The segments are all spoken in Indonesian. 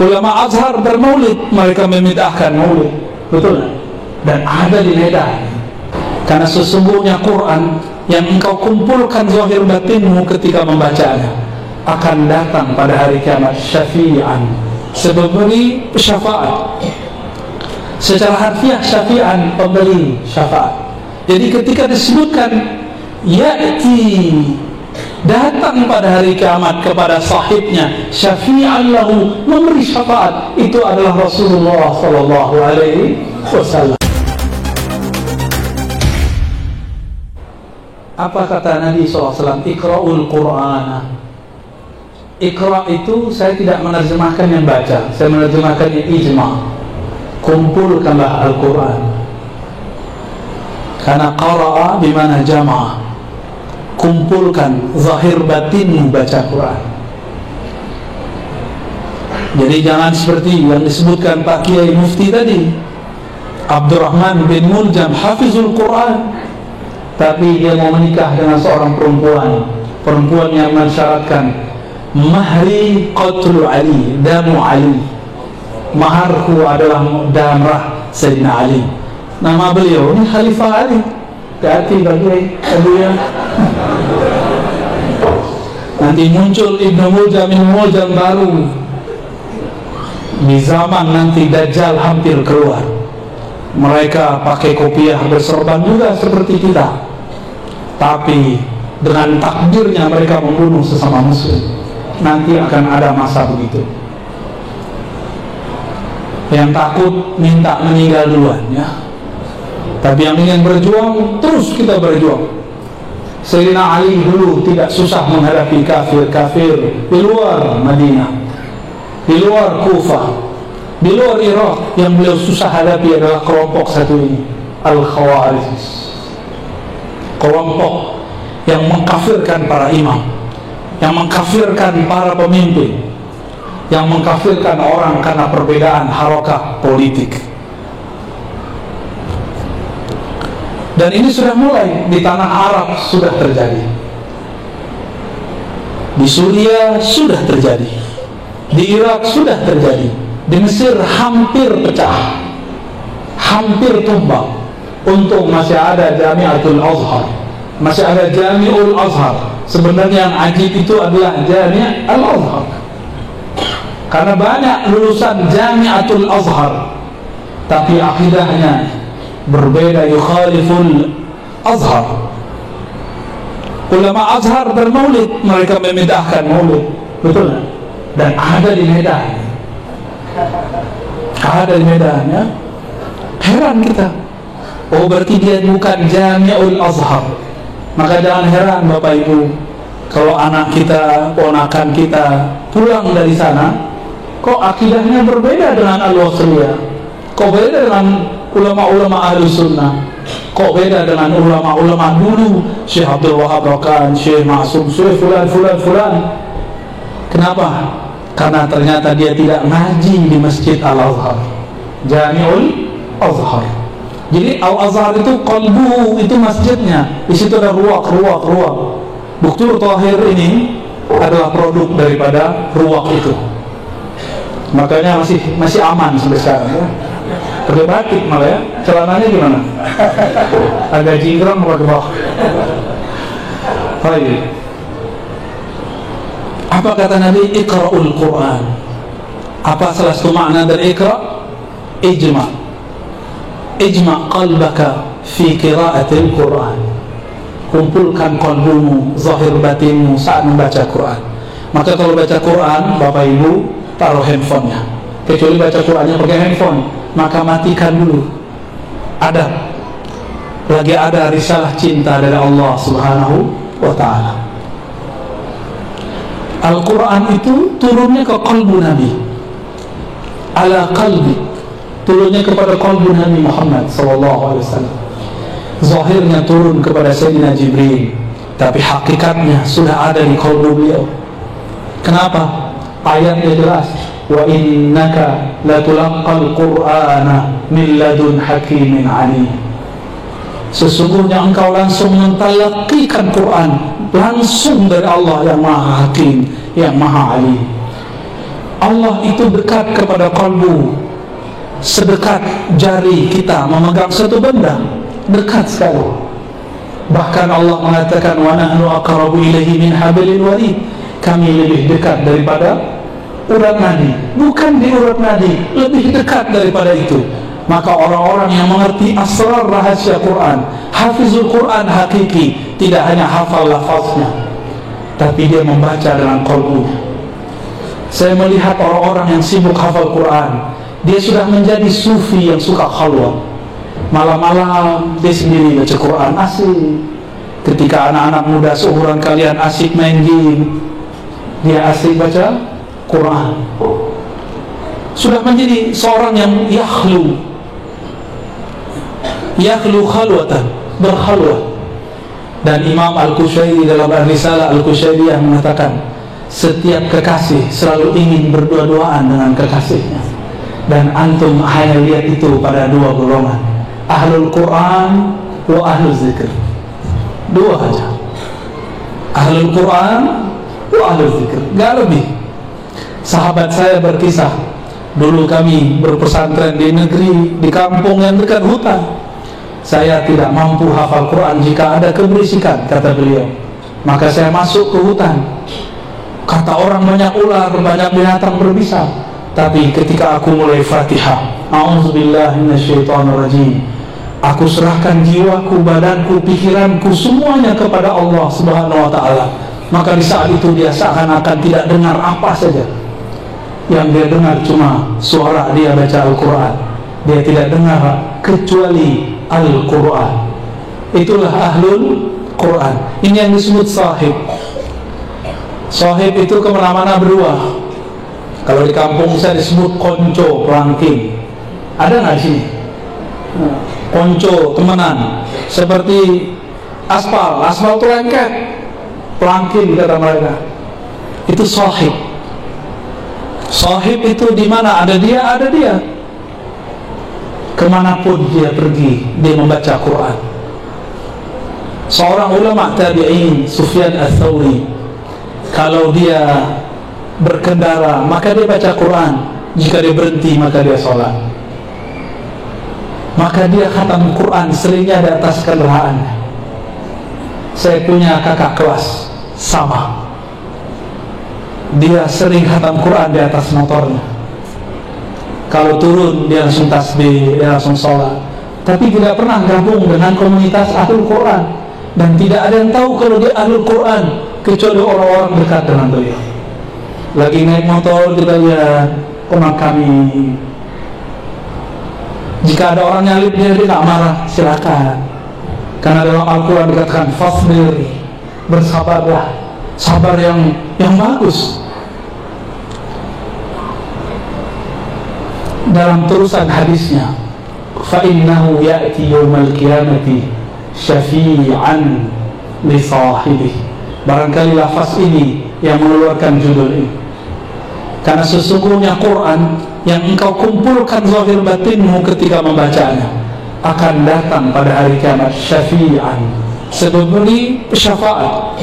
Ulama Azhar bermaulid, mereka memidahkan maulid, betul? Dan ada di Medan. Karena sesungguhnya Quran yang engkau kumpulkan zahir batinmu ketika membacanya akan datang pada hari kiamat syafi'an, sebagai syafaat. Secara harfiah syafi'an, pemberi syafaat. Jadi ketika disebutkan ya'ti, datang pada hari kiamat kepada sahibnya syafi'an lahu, memberi syafaat, itu adalah Rasulullah sallallahu alaihi wasallam. Apa kata Nabi SAW? Iqra'ul Qur'ana. Iqra' itu saya tidak menerjemahkan yang baca, saya menerjemahkan yang ijma'. Kumpulkanlah Al-Quran. Karena qara'a bimana jama'a, kumpulkan zahir batinmu baca Quran. Jadi jangan seperti yang disebutkan Pak Kiai Mufti tadi, Abdurrahman bin Muljam hafizul Quran, tapi dia mau menikah dengan seorang perempuan yang mensyaratkan mahri qatlu Ali, damu Ali, maharku adalah darah Sayyidina Ali. Nama beliau ini Khalifah Ali. Hati bagi ya. Nanti muncul Ibnu Muljam baru di zaman nanti Dajjal hampir keluar. Mereka pakai kopiah bersorban juga seperti kita, tapi dengan takdirnya mereka membunuh sesama muslim. Nanti akan ada masa begitu. Yang takut minta meninggal duluan ya. Tapi yang ingin berjuang, terus kita berjuang. Sayyidina Ali dulu tidak susah menghadapi kafir-kafir di luar Madinah, di luar Kufah, di luar Irak. Yang beliau susah hadapi adalah kelompok satu ini, Al-Khawarij. Kelompok yang mengkafirkan para imam, yang mengkafirkan para pemimpin, yang mengkafirkan orang karena perbedaan harakah politik. Dan ini sudah mulai di tanah Arab, sudah terjadi. Di Suriah sudah terjadi, di Irak sudah terjadi, di Mesir hampir pecah, hampir tumbang. Untung masih ada Jami'atul Azhar, masih ada Jami'ul Azhar. Sebenarnya yang ajib itu adalah Jami' Al-Azhar, karena banyak lulusan Jami'atul Azhar tapi akidahnya berbeda, yukhaliful Azhar. Ulama Azhar bermaulid, mereka memidahkan maulid, betul? Dan ada di Medan, ada di Medan ya. Heran kita, oh berarti dia bukan Jami'ul Azhar. Maka jangan heran Bapak Ibu, kalau anak kita, ponakan kita pulang dari sana, kok akidahnya berbeda dengan Al-Wasriyah, kok beda dengan ulama-ulama ahli sunnah, kok beda dengan ulama-ulama dulu, Syekh Abdul Wahab Rakan, Syekh Ma'sum, Syekh fulan. Kenapa? Karena ternyata dia tidak ngaji di Masjid Al-Azhar, Jami'ul Azhar. Jadi Al-Azhar itu qalbu, itu masjidnya, di situ ada ruak. Dr. Tahir ini adalah produk daripada ruak itu. Makanya masih aman sampai sekarang ya. Pakai batik malah ya. Celananya gimana? Agak jingkrang pakai bawah. Baik. Apa kata Nabi? Iqra'ul Quran. Apa salah satu makna dari Iqra'? Ijma' qalbaka fi qira'atil Quran. Kumpulkan qalbumu, zahir batinmu saat membaca Quran. Maka kalau baca Quran, Bapak Ibu taruh handphonenya. Kecuali baca Qurannya pakai handphone, maka matikan dulu. Lagi ada risalah cinta dari Allah Subhanahu wa ta'ala. Al-Quran itu turunnya ke qalbu Nabi, ala qalbi, turunnya kepada qalbu Nabi Muhammad sallallahu alaihi wasallam. Zahirnya turun kepada Sayyidina Jibril, tapi hakikatnya sudah ada di qalbu beliau. Kenapa? Ayatnya jelas, wa innaka latulaqqal qur'ana min ladun hakimin alim. Sesungguhnya engkau langsung mentalaqikan Quran langsung dari Allah yang Maha Hakim, yang Maha Alim. Allah itu dekat kepada kalbu sedekat jari kita memegang satu benda, dekat sekali. Bahkan Allah mengatakan wa nahnu aqrabu ilaihi min hablil warid, kami lebih dekat daripada urat nadi. Bukan di urat nadi, lebih dekat daripada itu. Maka orang-orang yang mengerti asrar rahasia Quran, hafizul Quran hakiki, tidak hanya hafal lafaznya, tapi dia membaca dengan qalbunya. Saya melihat orang-orang yang sibuk hafal Quran, dia sudah menjadi sufi yang suka khalwat. Malam-malam dia sendiri baca Quran, asik. Ketika anak-anak muda seumuran kalian asik main game, dia asik baca Quran. Sudah menjadi seorang yang yakhlu khalwatan, berkhalwat. Dan Imam Al-Qushairi dalam Ar-Risalah Al-Qushairiyah mengatakan, setiap kekasih selalu ingin berdua-duaan dengan kekasihnya. Dan antum hanya lihat itu pada dua golongan, ahlul Quran wa ahlul zikr. Dua aja, ahlul Quran wa ahlul zikr, gak lebih. Sahabat saya berkisah, dulu kami berpesantren di negeri, di kampung yang dekat hutan. Saya tidak mampu hafal Quran jika ada keberisikan, kata beliau. Maka saya masuk ke hutan. Kata orang banyak ular, banyak binatang berbisa. Tapi ketika aku mulai Fatihah, a'udzubillahi minasyaitonirrajim, aku serahkan jiwaku, badanku, pikiranku, semuanya kepada Allah Subhanahu wa ta'ala. Maka di saat itu dia seakan-akan tidak dengar apa saja. Yang dia dengar cuma suara dia baca Al-Quran. Dia tidak dengar kecuali Al-Quran. Itulah ahlul Quran. Ini yang disebut sahib. Sahib itu kemana-mana berdua. Kalau di kampung saya disebut konco, pelangking. Ada nggak di sini? Konco, temenan. Seperti aspal itu lengket, pelangking kata mereka. Itu sahib. Sahib itu di mana ada dia, ada dia. Kemanapun dia pergi, dia membaca Quran. Seorang ulama tabi'in, Sufyan Ats-Tsauri, kalau dia berkendara maka dia baca Quran, jika dia berhenti maka dia sholat. Maka dia khatam Quran seringnya di atas kendaraannya. Saya punya kakak kelas sama, dia sering khatam Quran di atas motornya. Kalau turun dia langsung tasbih, dia langsung sholat. Tapi tidak pernah gabung dengan komunitas ahlul Quran. Dan tidak ada yang tahu kalau dia ahlul Quran kecuali orang-orang dekat dengan beliau. Lagi naik motor kita lihat teman kami. Jika ada orang nyalip dia tidak marah, silakan. Karena dalam Al-Quran dikatakan fasbir, bersabarlah, sabar yang bagus. Dalam terusan hadisnya, fa innahu ya'ti yaumal qiyamati syafi'an li sahibihi. Barangkali lafaz ini yang mengeluarkan judul ini. Karena sesungguhnya Quran yang engkau kumpulkan zahir batinmu ketika membacanya akan datang pada hari kiamat syafi'an, sebagai syafaat.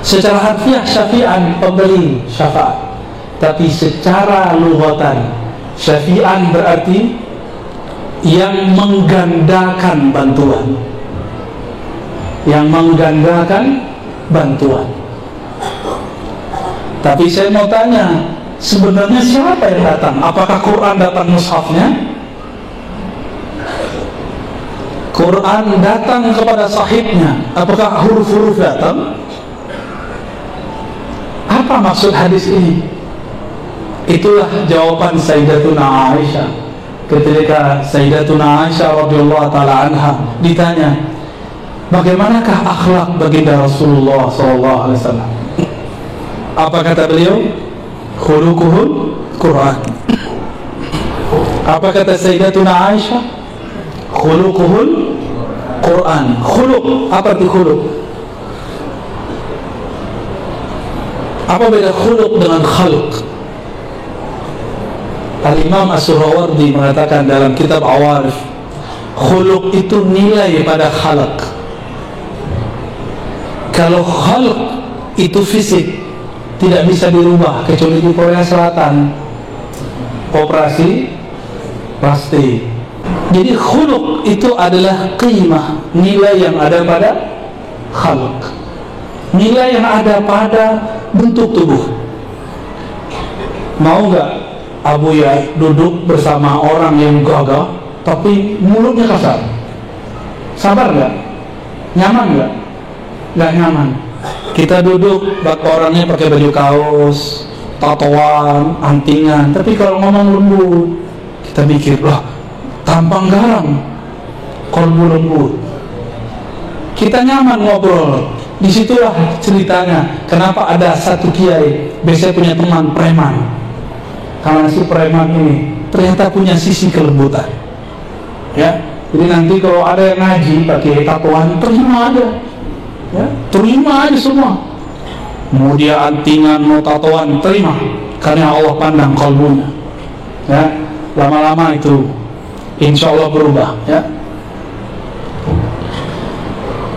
Secara harfiah syafi'an, pemberi syafaat. Tapi secara lughatan, syafi'an berarti yang menggandakan bantuan. Yang menggandakan bantuan. Tapi saya mau tanya, sebenarnya siapa yang datang? Apakah Quran datang mushafnya? Quran datang kepada sahibnya. Apakah huruf-huruf datang? Apa maksud hadis ini? Itulah jawaban Sayyidatuna Aisyah ketika Sayyidatuna Aisyah radhiyallahu taala anha ditanya, bagaimanakah akhlak baginda Rasulullah sallallahu alaihi wasallam? Apa kata beliau? Khuluquhul Quran. Apa kata Sayyidatuna Aisyah? Khuluquhul Quran. Khuluq, apa itu khuluq? Apa beda khuluq dengan khalq? Al-Imam As-Surawardi mengatakan dalam kitab Awarif, khuluq itu nilai pada khalq. Kalau khalq itu fisik, tidak bisa dirubah kecuali di Korea Selatan, operasi plastik. Jadi khuluq itu adalah qimah, nilai yang ada pada khalq, nilai yang ada pada bentuk tubuh. Mau nggak Abu ya duduk bersama orang yang gagah tapi mulutnya kasar? Sabar nggak? Nyaman nggak? Nggak nyaman. Kita duduk, orangnya pakai baju kaos, tatoan, antingan, tapi kalau ngomong lembut, kita mikir, wah, tampang garang, kolbu lembut. Kita nyaman ngobrol. Disitulah ceritanya. Kenapa ada satu kiai, biasanya punya teman preman. Karena si preman ini ternyata punya sisi kelembutan. Ya, jadi nanti kalau ada yang ngaji pakai tatoan, terima aja. Ya, terima aja semua. Mau dia antingan, mau tatoan, terima. Karena Allah pandang kalbunya. Ya, lama-lama itu insya Allah berubah. Ya.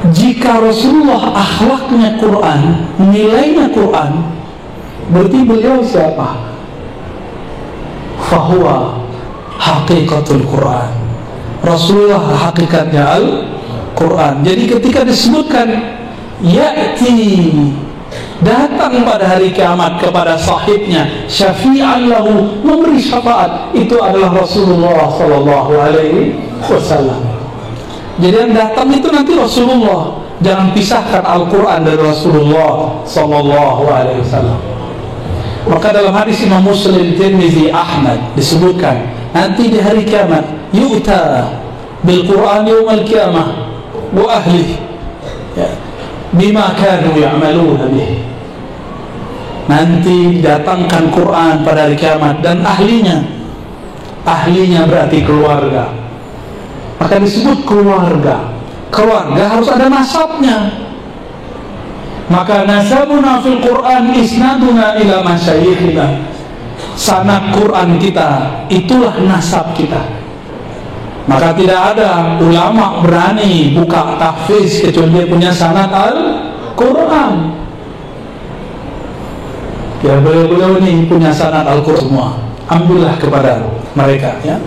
Jika Rasulullah akhlaknya Quran, nilainya Quran, berarti beliau siapa? Fahuwa haqiqatul Quran. Rasulullah hakikatnya Al-Quran. Jadi ketika disebutkan ya'ti, datang pada hari kiamat kepada sahibnya, syafi'an lahu, memberi syafaat, itu adalah Rasulullah sallallahu alaihi wasallam. Jadi yang datang itu nanti Rasulullah. Jangan pisahkan Al-Quran dari Rasulullah sallallahu alaihi wasallam. Maka dalam hadis Imam Muslim, Tirmizi, Ahmad disebutkan nanti di hari kiamat yu'ta bil Quran yaumal qiyamah wa ahlihi, ya, bima kanu ya'maluna bih. Nanti datangkan Quran pada hari kiamat dan ahlinya. Ahlinya berarti keluarga. Maka disebut keluarga. Keluarga harus ada nasabnya. Maka nasabuna fil Quran isnaduna ila masyayikhina. Sanad Quran kita itulah nasab kita. Maka tidak ada ulama berani buka tahfiz kecuali dia punya sanad Al-Quran. Ya, beliau-beliau ini punya sanad Al-Quran semua. Ambillah kepada mereka, ya.